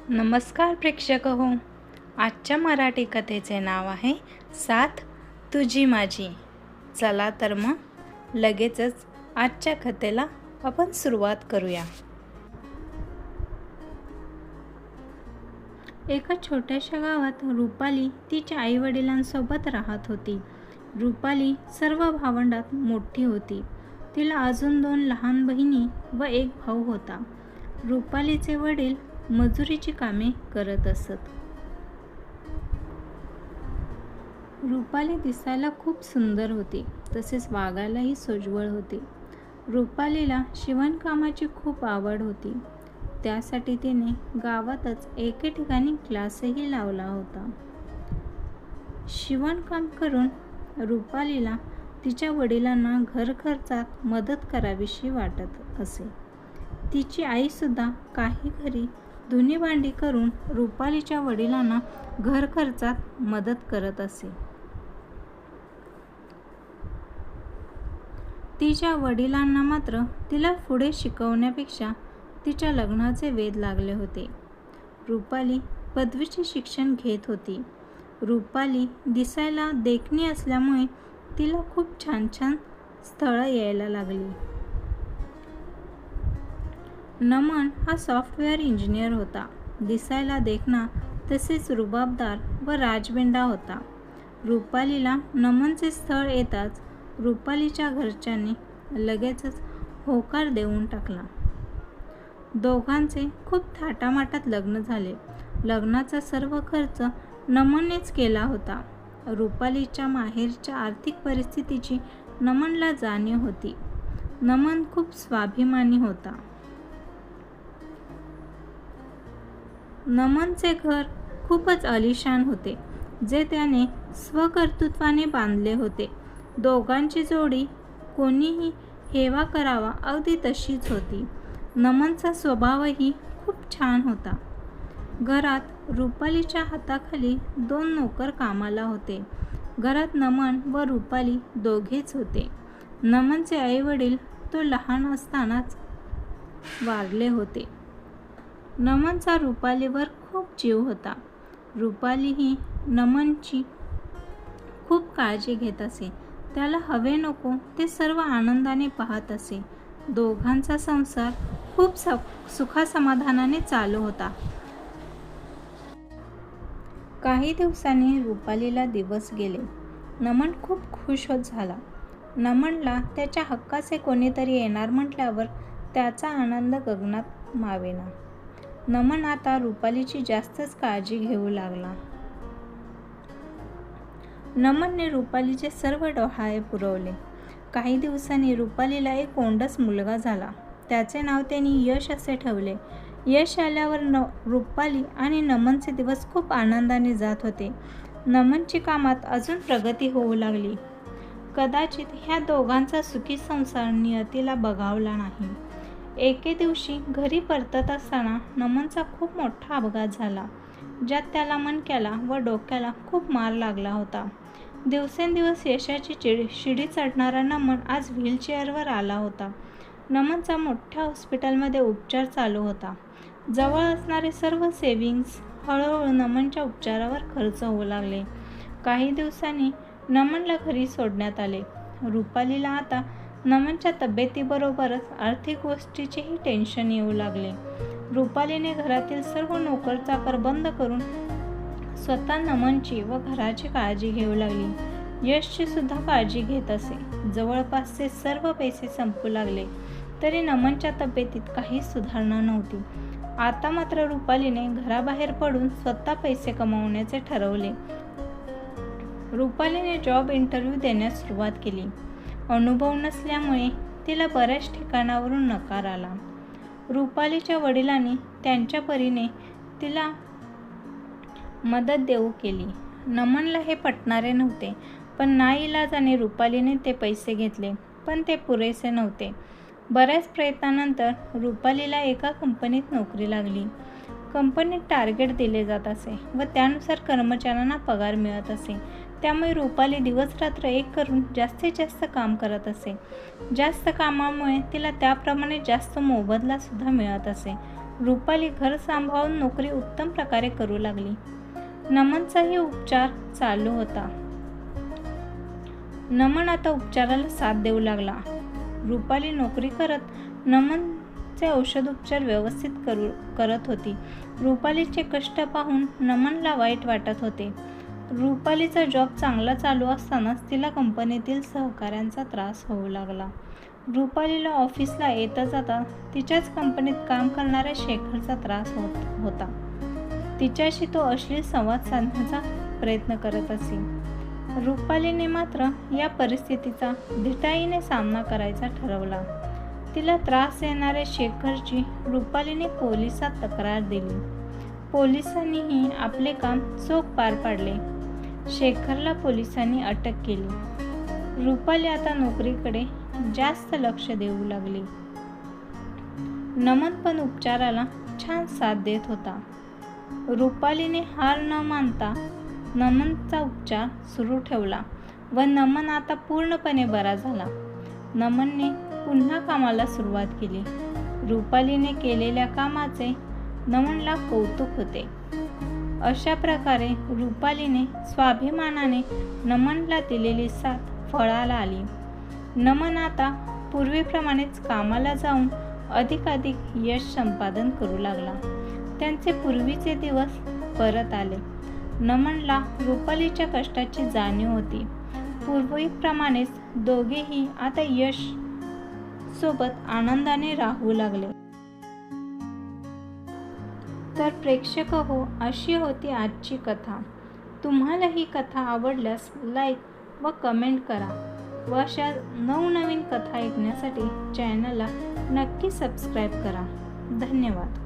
नमस्कार प्रेक्षक हो. आजच्या मराठी कथेचे नाव आहे साथ तुझी माझी. चला तर मग लगेचच आजच्या कथेला आपण सुरुवात करूया. एका छोट्याशा गावात रुपाली तिच्या आईवडिलांसोबत राहत होती. रुपाली सर्व भावंडात मोठी होती. तिला अजून 2 लहान बहिणी व एक भाऊ होता. रुपालीचे वडील मजुरीची कामे करत असत. रुपाली दिसायला खूप सुंदर होती, तसेच वागायलाही सोज्वळ होती. रुपालीला शिवणकामाची खूप आवड होती. त्यासाठी तिने गावातच एके ठिकाणी क्लासही लावला होता. शिवणकाम करून रुपालीला तिच्या वडिलांना घर खर्चात मदत करावीशी वाटत असे. तिची आईसुद्धा काही घरी धुणी भांडी करून रुपालीच्या वडिलांना घर खर्चात मदत करत असे. तिच्या वडिलांना मात्र तिला पुढे शिकवण्यापेक्षा तिच्या लग्नाचे वेध लागले होते. रुपाली पदवीचे शिक्षण घेत होती. रुपाली दिसायला देखणी असल्यामुळे तिला खूप छान छान स्थळं यायला लागली. नमन हा सॉफ्टवेअर इंजिनियर होता. दिसायला देखणा तसेच रुबाबदार व राजबिंडा होता. रुपालीला नमनचे स्थळ येताच रुपालीच्या घरच्यांनी लगेचच होकार देऊन टाकला. दोघांचे खूप थाटामाटात लग्न झाले. लग्नाचा सर्व खर्च नमननेच केला होता. रुपालीच्या माहेरच्या आर्थिक परिस्थितीची नमनला जाणीव होती. नमन खूप स्वाभिमानी होता. नमनचे घर खूपच आलिशान होते, जे त्याने स्वकर्तृत्वाने बांधले होते. दोघांची जोडी कोणीही हेवा करावा अगदी तशीच होती. नमनचा स्वभावही खूप छान होता. घरात रुपालीच्या हाताखाली 2 नोकर कामाला होते. घरात नमन व रुपाली दोघेच होते. नमनचे आईवडील तो लहान असतानाच वारले होते. नमनचा रुपालीवर खूप जीव होता. रुपाली ही नमनची खूप काळजी घेत असे. त्याला हवे नको ते सर्व आनंदाने पाहत असे. दोघांचा संसार खूप सुखासमाधानाने चालू होता. काही दिवसांनी रुपालीला दिवस गेले. नमन खूप खुश झाला. नमनला त्याच्या हक्काचे कोणीतरी येणार म्हटल्यावर त्याचा आनंद गगनात मावेना. नमन आता रुपालीची जास्तच काळजी घेऊ लागला. नमनने रुपालीचे सर्व डोहाळे पुरवले. काही दिवसांनी रुपालीला एक कोंडस मुलगा झाला. त्याचे नाव त्यांनी यश असे ठेवले. यश आल्यावर रुपाली आणि नमनचे दिवस खूप आनंदाने जात होते. नमनची कामात अजून प्रगती होऊ लागली. कदाचित ह्या दोघांचा सुखी संसार नियतीला बघावला नाही. एके दिवशी घरी परतत असताना नमनचा खूप मोठा अपघात झाला, ज्यात त्याला मणक्याला व डोक्याला खूप मार लागला होता. दिवसेंदिवस यशाची शिडी चढणारा नमन आज व्हीलचेअरवर आला होता. नमनचा मोठ्या हॉस्पिटलमध्ये उपचार चालू होता. जवळ असणारे सर्व सेव्हिंग्ज हळूहळू नमनच्या उपचारावर खर्च होऊ लागले. काही दिवसांनी नमनला घरी सोडण्यात आले. रुपालीला आता नमनच्या तब्येतीबरोबरच आर्थिक गोष्टीचेही टेन्शन येऊ लागले. रुपालीने घरातील सर्व नोकरचाकर बंद करून स्वतः नमनची व घराची काळजी घेऊ लागली. यशची सुद्धा काळजी घेत असे. जवळपासचे सर्व पैसे संपू लागले तरी नमनच्या तब्येतीत काही सुधारणा नव्हती. आता मात्र रुपालीने घराबाहेर पडून स्वतः पैसे कमावण्याचे ठरवले. रुपालीने जॉब इंटरव्ह्यू देण्यास सुरुवात केली. अनुभव नसल्यामुळे तिला बऱ्याच ठिकाणावरून नकार आला. रुपालीच्या वडिलांनी त्यांच्या परीने तिला मदत देऊ केली. नमनला हे पटणारे नव्हते, पण नाईलाजाने रुपालीने ते पैसे घेतले, पण ते पुरेसे नव्हते. बऱ्याच प्रयत्नानंतर रुपालीला एका कंपनीत नोकरी लागली. कंपनीत टार्गेट दिले जात असे व त्यानुसार कर्मचाऱ्यांना पगार मिळत असे. त्यामुळे रुपाली दिवसरात्र एक करून जास्तीत जास्त काम करत असे. जास्त कामामुळे तिला त्याप्रमाणे जास्त मोबदला सुद्धा मिळत असे. रुपाली घर सांभाळून नोकरी उत्तम प्रकारे करू लागली. नमनचाही उपचार चालू होता. नमन आता उपचाराला साथ देऊ लागला. रुपाली नोकरी करत नमनचे औषधोपचार व्यवस्थित करत होती. रुपालीचे कष्ट पाहून नमनला वाईट वाटत होते. रुपालीचा जॉब चांगला चालू असतानाच तिला कंपनीतील सहकाऱ्यांचा त्रास होऊ लागला. रुपालीला ऑफिसला येता जाता तिच्याच कंपनीत काम करणाऱ्या शेखरचा त्रास होता. तिच्याशी तो अश्लील संवाद साधण्याचा प्रयत्न करत असे. रुपालीने मात्र या परिस्थितीचा धीटाईने सामना करायचा ठरवला. तिला त्रास देणाऱ्या शेखरची रुपालीने पोलिसात तक्रार दिली. पोलिसांनीही आपले काम चोख पार पाडले. शेखरला पोलिसांनी अटक केली. रुपाली आता नोकरीकडे जास्त लक्ष देऊ लागली. नमन पण उपचाराला छान साथ देत होता. रुपालीने हार न मानता नमनचा उपचार सुरू ठेवला व नमन आता पूर्णपणे बरा झाला. नमनने पुन्हा कामाला सुरुवात केली. रुपालीने केलेल्या कामाचे नमनला कौतुक होते. अशा प्रकारे रुपालीने स्वाभिमानाने नमनला दिलेली साथ फळाला आली. नमन आता पूर्वीप्रमाणेच कामाला जाऊन अधिकाधिक यश संपादन करू लागला. त्यांचे पूर्वीचे दिवस परत आले. नमनला रुपालीच्या कष्टाची जाणीव होती. पूर्वीप्रमाणेच दोघेही आता यश सोबत आनंदाने राहू लागले. तर प्रेक्षक हो, अशी होती आजची कथा. तुम्हाला ही कथा आवडल्यास लाईक व कमेंट करा व अशा नवनवीन कथा ऐकण्यासाठी चॅनलला नक्की सबस्क्राईब करा. धन्यवाद.